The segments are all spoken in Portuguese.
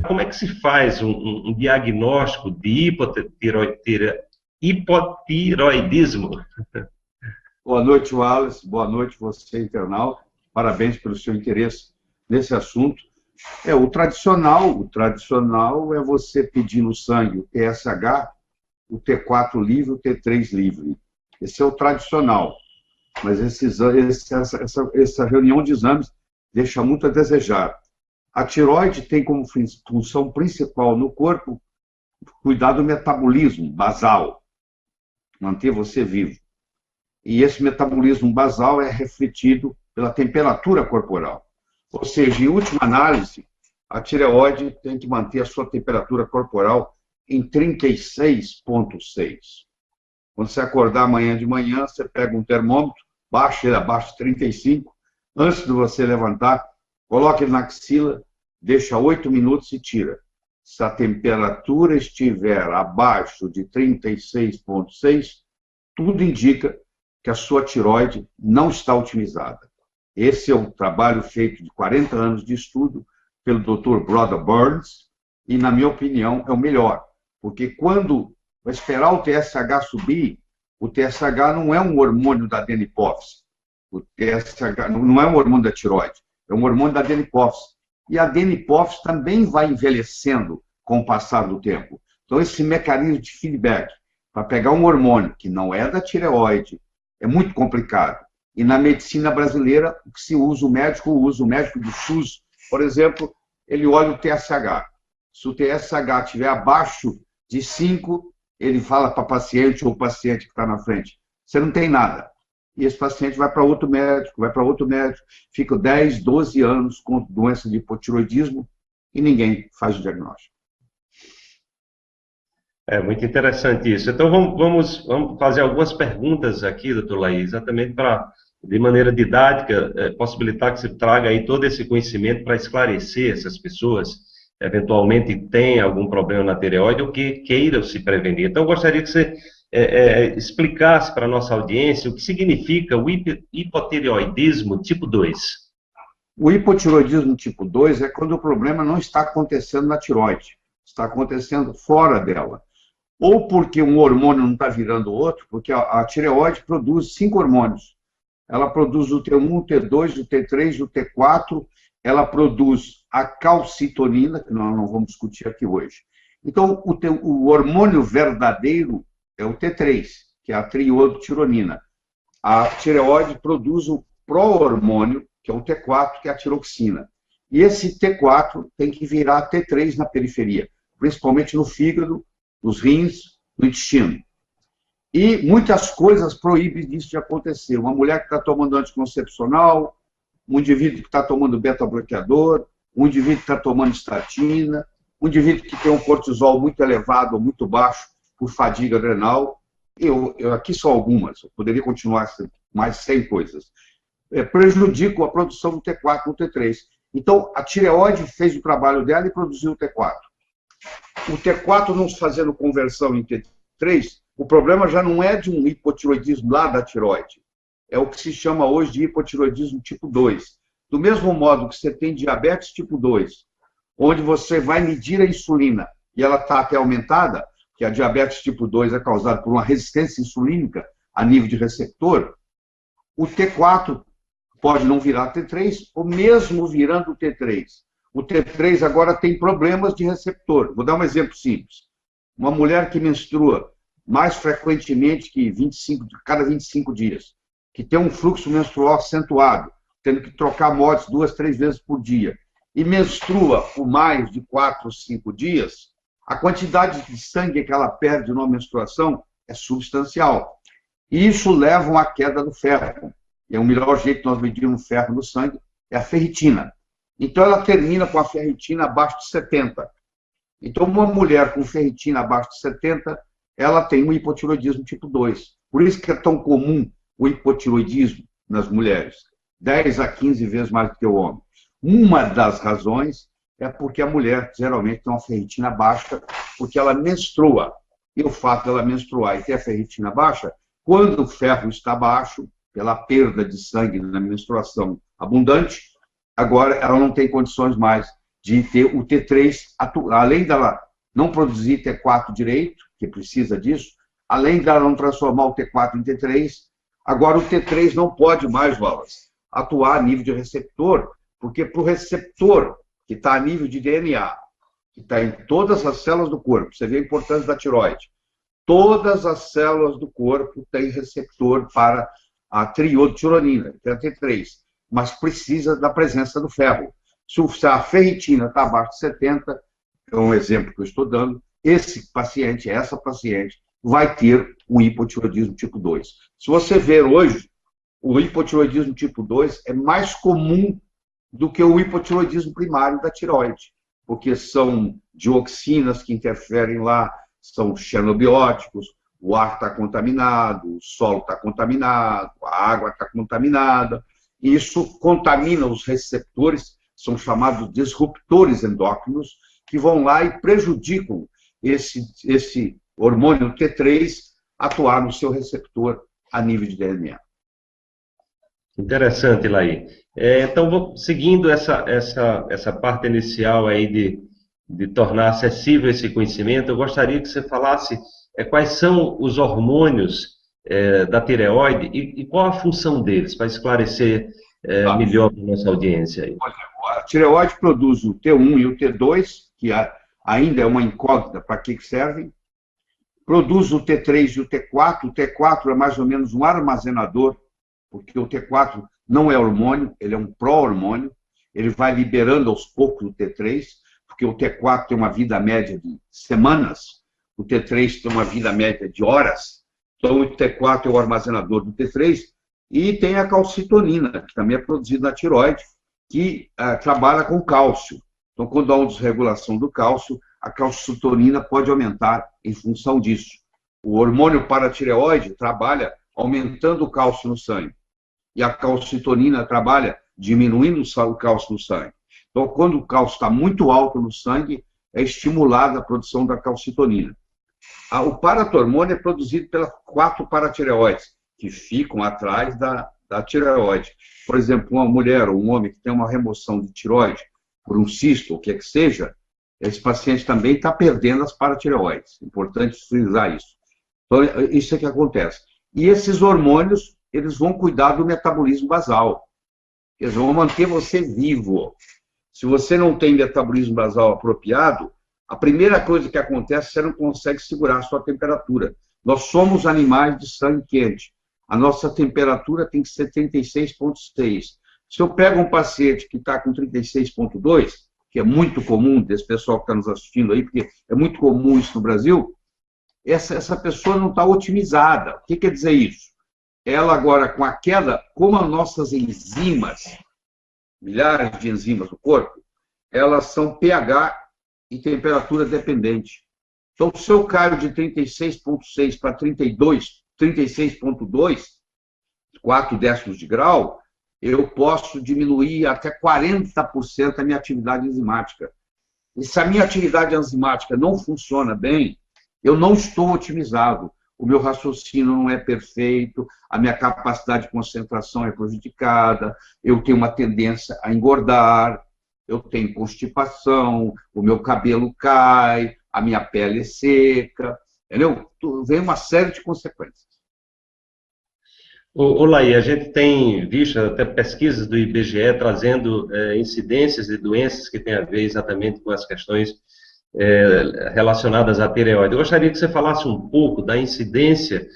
Como é que se faz um diagnóstico de hipotiroidismo? Boa noite, Wallace. Boa noite, você, internauta. Parabéns pelo seu interesse nesse assunto. O tradicional é você pedir no sangue o TSH, o T4 livre, o T3 livre. Esse é o tradicional. Mas essa reunião de exames deixa muito a desejar. A tireoide tem como função principal no corpo cuidar do metabolismo basal, manter você vivo. E esse metabolismo basal é refletido pela temperatura corporal. Ou seja, em última análise, a tireoide tem que manter a sua temperatura corporal em 36,6. Quando você acordar amanhã de manhã, você pega um termômetro, baixa ele abaixo de 35, antes de você levantar, coloque ele na axila, deixa 8 minutos e tira. Se a temperatura estiver abaixo de 36,6, tudo indica que a sua tireoide não está otimizada. Esse é um trabalho feito de 40 anos de estudo pelo Dr. Brother Burns, e, na minha opinião, é o melhor. Porque quando vai esperar o TSH subir, o TSH não é um hormônio da adenohipófise. O TSH não é um hormônio da tireoide, é um hormônio da adenohipófise. E a adenohipófise também vai envelhecendo com o passar do tempo. Então, esse mecanismo de feedback, para pegar um hormônio que não é da tireoide, é muito complicado. E na medicina brasileira, o que se usa, o médico do SUS, por exemplo, ele olha o TSH. Se o TSH estiver abaixo de 5, ele fala para o paciente ou o paciente que está na frente, você não tem nada. E esse paciente vai para outro médico, fica 10, 12 anos com doença de hipotiroidismo e ninguém faz o diagnóstico. É muito interessante isso. Então, vamos fazer algumas perguntas aqui, doutor Laís, exatamente para, de maneira didática, possibilitar que você traga aí todo esse conhecimento para esclarecer essas pessoas, eventualmente têm algum problema na tireoide ou que queiram se prevenir. Então, eu gostaria que você explicasse para a nossa audiência o que significa o hipotireoidismo tipo 2. O hipotireoidismo tipo 2 é quando o problema não está acontecendo na tireoide, está acontecendo fora dela. Ou porque um hormônio não está virando outro, porque a tireoide produz 5 hormônios. Ela produz o T1, o T2, o T3, o T4, ela produz a calcitonina, que nós não vamos discutir aqui hoje. Então, o hormônio verdadeiro é o T3, que é a triiodotironina. A tireoide produz o pró-hormônio, que é o T4, que é a tiroxina. E esse T4 tem que virar T3 na periferia, principalmente no fígado, nos rins, no intestino. E muitas coisas proíbem disso de acontecer. Uma mulher que está tomando anticoncepcional, um indivíduo que está tomando beta-bloqueador, um indivíduo que está tomando estatina, um indivíduo que tem um cortisol muito elevado ou muito baixo por fadiga adrenal. Aqui são algumas, eu poderia continuar mais 100 coisas. Prejudicam a produção do T4 no T3. Então, a tireoide fez o trabalho dela e produziu o T4. O T4 não fazendo conversão em T3, o problema já não é de um hipotiroidismo lá da tireoide. É o que se chama hoje de hipotiroidismo tipo 2. Do mesmo modo que você tem diabetes tipo 2, onde você vai medir a insulina e ela está até aumentada, que a diabetes tipo 2 é causada por uma resistência insulínica a nível de receptor, o T4 pode não virar T3, ou mesmo virando o T3. O T3 agora tem problemas de receptor. Vou dar um exemplo simples. Uma mulher que menstrua mais frequentemente que cada 25 dias, que tem um fluxo menstrual acentuado, tendo que trocar mods 2, 3 vezes por dia, e menstrua por mais de 4 ou 5 dias, a quantidade de sangue que ela perde numa menstruação é substancial. E isso leva à queda do ferro. E o melhor jeito de nós medirmos ferro no sangue é a ferritina. Então, ela termina com a ferritina abaixo de 70. Então, uma mulher com ferritina abaixo de 70, ela tem um hipotiroidismo tipo 2. Por isso que é tão comum o hipotiroidismo nas mulheres. 10 a 15 vezes mais do que o homem. Uma das razões é porque a mulher geralmente tem uma ferritina baixa, porque ela menstrua. E o fato dela menstruar e ter a ferritina baixa, quando o ferro está baixo, pela perda de sangue na menstruação abundante, agora ela não tem condições mais de ter o T3, além dela não produzir T4 direito, que precisa disso, além dela não transformar o T4 em T3, agora o T3 não pode mais, Wallace, atuar a nível de receptor, porque para o receptor que está a nível de DNA, que está em todas as células do corpo, você vê a importância da tireoide, todas as células do corpo têm receptor para a triiodtironina, que é a T3, mas precisa da presença do ferro. Se a ferritina está abaixo de 70, é um exemplo que eu estou dando, esse paciente, essa paciente, vai ter um hipotireoidismo tipo 2. Se você ver hoje, o hipotireoidismo tipo 2 é mais comum do que o hipotireoidismo primário da tireoide, porque são dioxinas que interferem lá, são xenobióticos, o ar está contaminado, o solo está contaminado, a água está contaminada, e isso contamina os receptores, são chamados disruptores endócrinos, que vão lá e prejudicam esse hormônio T3 atuar no seu receptor a nível de DNA. Interessante, Laí. Então, seguindo essa parte inicial aí de tornar acessível esse conhecimento, eu gostaria que você falasse quais são os hormônios da tireoide e qual a função deles, para esclarecer melhor para a nossa audiência aí. A tireoide produz o T1 e o T2, que ainda é uma incógnita para que servem. Produz o T3 e o T4. O T4 é mais ou menos um armazenador, porque o T4 não é hormônio, ele é um pró-hormônio. Ele vai liberando aos poucos o T3, porque o T4 tem uma vida média de semanas, o T3 tem uma vida média de horas. Então, o T4 é o armazenador do T3. E tem a calcitonina, que também é produzida na tireoide, que trabalha com cálcio. Então, quando há uma desregulação do cálcio, a calcitonina pode aumentar em função disso. O hormônio paratireoide trabalha aumentando o cálcio no sangue. E a calcitonina trabalha diminuindo o cálcio no sangue. Então, quando o cálcio está muito alto no sangue, é estimulada a produção da calcitonina. O paratormônio é produzido pelas 4 paratireoides, que ficam atrás da tireoide. Por exemplo, uma mulher ou um homem que tem uma remoção de tireoide por um cisto, ou o que é que seja, esse paciente também está perdendo as paratireoides. Importante frisar isso. Então, isso é que acontece. E esses hormônios, eles vão cuidar do metabolismo basal. Eles vão manter você vivo. Se você não tem metabolismo basal apropriado, a primeira coisa que acontece é que você não consegue segurar a sua temperatura. Nós somos animais de sangue quente. A nossa temperatura tem que ser 36,6. Se eu pego um paciente que está com 36,2, que é muito comum desse pessoal que está nos assistindo aí, porque é muito comum isso no Brasil, essa pessoa não está otimizada. O que quer dizer isso? Ela agora, com a queda, como as nossas enzimas, milhares de enzimas do corpo, elas são pH e temperatura dependente. Então, se eu caio de 36,6 para 36,2, 4 décimos de grau, eu posso diminuir até 40% a minha atividade enzimática. E se a minha atividade enzimática não funciona bem, eu não estou otimizado. O meu raciocínio não é perfeito, a minha capacidade de concentração é prejudicada, eu tenho uma tendência a engordar, eu tenho constipação, o meu cabelo cai, a minha pele é seca, entendeu? Vem uma série de consequências. Laí, a gente tem visto até pesquisas do IBGE trazendo incidências de doenças que têm a ver exatamente com as questões relacionadas à tireoide. Eu gostaria que você falasse um pouco da incidência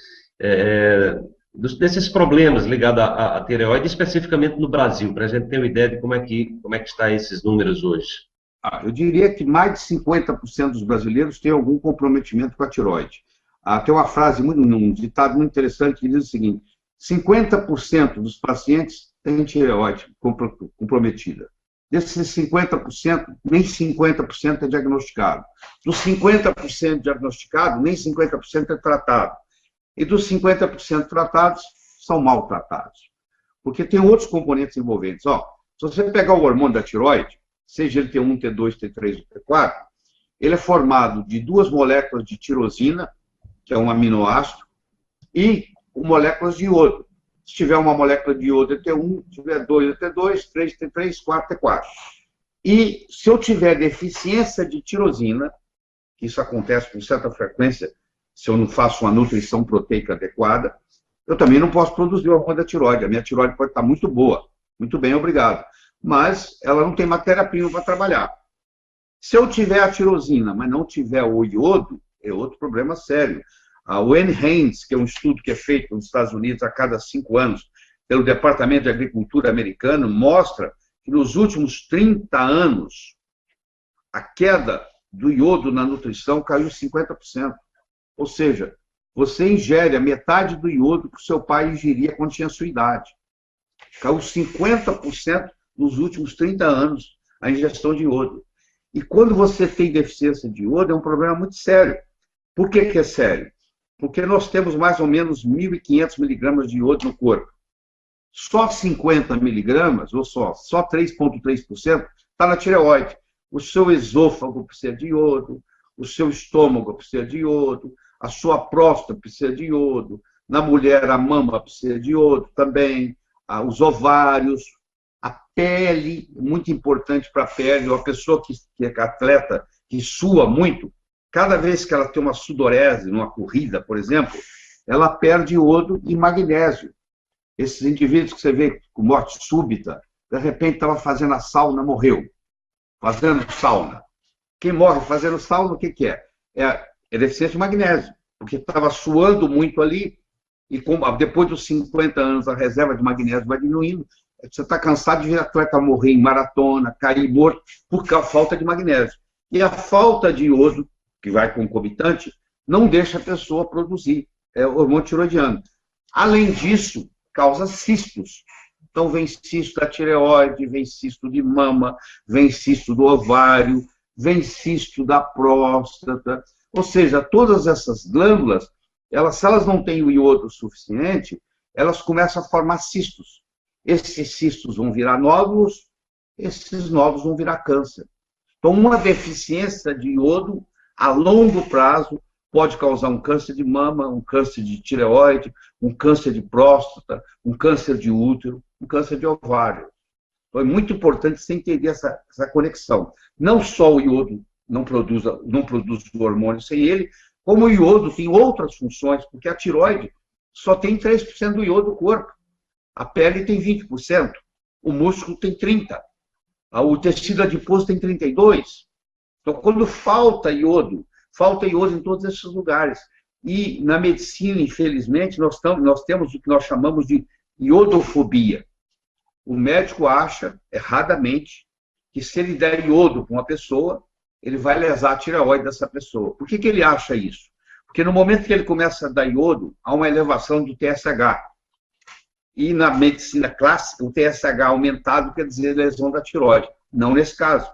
desses problemas ligados à tireoide, especificamente no Brasil, para a gente ter uma ideia de como é que está esses números hoje. Eu diria que mais de 50% dos brasileiros têm algum comprometimento com a tireoide. Tem uma frase, um ditado muito interessante que diz o seguinte: 50% dos pacientes têm tireoide comprometida. Desses 50%, nem 50% é diagnosticado. Dos 50% diagnosticado, nem 50% é tratado. E dos 50% tratados, são maltratados. Porque tem outros componentes envolventes. Se você pegar o hormônio da tireoide, seja ele T1, T2, T3 ou T4, ele é formado de 2 moléculas de tirosina, que é um aminoácido, e moléculas de iodo. Se tiver uma molécula de iodo, é T1, se tiver 2, é T2, 3, T3, 4, T4. E se eu tiver deficiência de tirosina, que isso acontece com certa frequência, se eu não faço uma nutrição proteica adequada, eu também não posso produzir o hormônio da tireoide. A minha tireoide pode estar muito boa, muito bem, obrigado. Mas ela não tem matéria-prima para trabalhar. Se eu tiver a tirosina, mas não tiver o iodo, é outro problema sério. O NHANES, que é um estudo que é feito nos Estados Unidos a cada 5 anos pelo Departamento de Agricultura americano, mostra que nos últimos 30 anos a queda do iodo na nutrição caiu 50%. Ou seja, você ingere a metade do iodo que o seu pai ingeria quando tinha sua idade. Caiu 50% nos últimos 30 anos a ingestão de iodo. E quando você tem deficiência de iodo, é um problema muito sério. Por que que é sério? Porque nós temos mais ou menos 1.500 miligramas de iodo no corpo. Só 50 miligramas, ou só 3,3% está na tireoide. O seu esôfago precisa de iodo, o seu estômago precisa de iodo, a sua próstata precisa de iodo, na mulher a mama precisa de iodo também, os ovários, a pele, muito importante para a pele, uma pessoa que é atleta, que sua muito, cada vez que ela tem uma sudorese, numa corrida, por exemplo, ela perde iodo e magnésio. Esses indivíduos que você vê com morte súbita, de repente estava fazendo a sauna, morreu. Fazendo sauna. Quem morre fazendo sauna, o que que é? É deficiência de magnésio, porque estava suando muito ali, e depois dos 50 anos a reserva de magnésio vai diminuindo, você está cansado de ver atleta morrer em maratona, cair morto, por falta de magnésio. E a falta de iodo, que vai concomitante, não deixa a pessoa produzir hormônio tiroidiano. Além disso, causa cistos. Então, vem cisto da tireoide, vem cisto de mama, vem cisto do ovário, vem cisto da próstata. Ou seja, todas essas glândulas, se elas não têm o iodo suficiente, elas começam a formar cistos. Esses cistos vão virar nódulos, esses nódulos vão virar câncer. Então, uma deficiência de iodo, a longo prazo, pode causar um câncer de mama, um câncer de tireoide, um câncer de próstata, um câncer de útero, um câncer de ovário. Então, é muito importante você entender essa conexão. Não só o iodo não produz o hormônio sem ele, como o iodo tem outras funções, porque a tireoide só tem 3% do iodo do corpo. A pele tem 20%, o músculo tem 30%, o tecido adiposo tem 32%. Então, quando falta iodo em todos esses lugares. E na medicina, infelizmente, nós temos o que nós chamamos de iodofobia. O médico acha, erradamente, que se ele der iodo para uma pessoa, ele vai lesar a tireoide dessa pessoa. Por que que ele acha isso? Porque no momento que ele começa a dar iodo, há uma elevação do TSH. E na medicina clássica, o TSH aumentado quer dizer lesão da tireoide. Não nesse caso.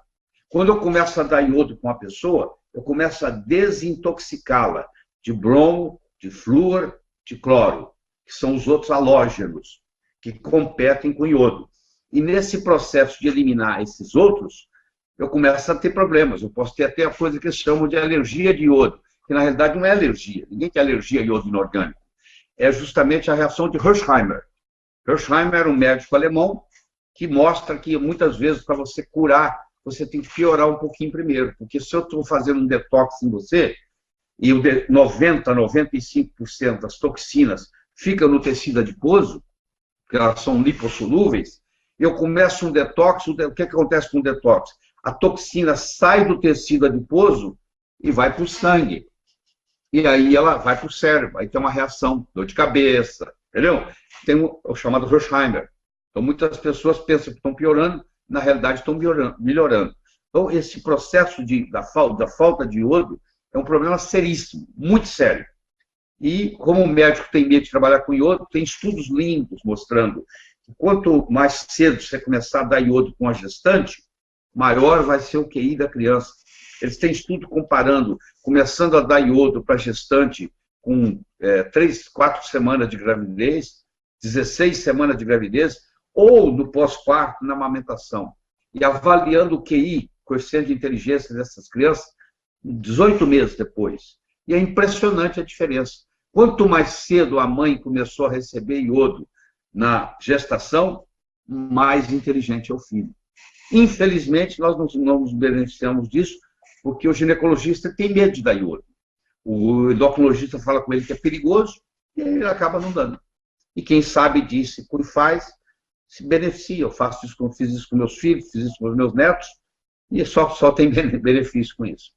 Quando eu começo a dar iodo para uma pessoa, eu começo a desintoxicá-la de bromo, de flúor, de cloro, que são os outros halógenos que competem com iodo. E nesse processo de eliminar esses outros, eu começo a ter problemas. Eu posso ter até a coisa que eles chamam de alergia de iodo, que na realidade não é alergia. Ninguém tem alergia a iodo inorgânico. É justamente a reação de Hersheimer. Hersheimer era um médico alemão que mostra que muitas vezes para você curar, você tem que piorar um pouquinho primeiro. Porque se eu estou fazendo um detox em você, e 95% das toxinas ficam no tecido adiposo, porque elas são lipossolúveis, eu começo um detox, o que acontece com o detox? A toxina sai do tecido adiposo e vai para o sangue. E aí ela vai para o cérebro, aí tem uma reação, dor de cabeça, entendeu? Tem o chamado Hersheimer. Então muitas pessoas pensam que estão piorando, na realidade estão melhorando. Então esse processo da falta de iodo é um problema seríssimo, muito sério. E como o médico tem medo de trabalhar com iodo, tem estudos lindos mostrando que quanto mais cedo você começar a dar iodo com a gestante, maior vai ser o QI da criança. Eles têm estudo comparando, começando a dar iodo para gestante com 3, 4 semanas de gravidez, 16 semanas de gravidez, ou no pós-parto, na amamentação. E avaliando o QI, coeficiente de inteligência dessas crianças, 18 meses depois. E é impressionante a diferença. Quanto mais cedo a mãe começou a receber iodo na gestação, mais inteligente é o filho. Infelizmente, nós não nos beneficiamos disso, porque o ginecologista tem medo de dar iodo. O endocrinologista fala com ele que é perigoso, e ele acaba não dando. E quem sabe disso e faz, se beneficia. Eu fiz isso com meus filhos, fiz isso com os meus netos, e só tem benefício com isso.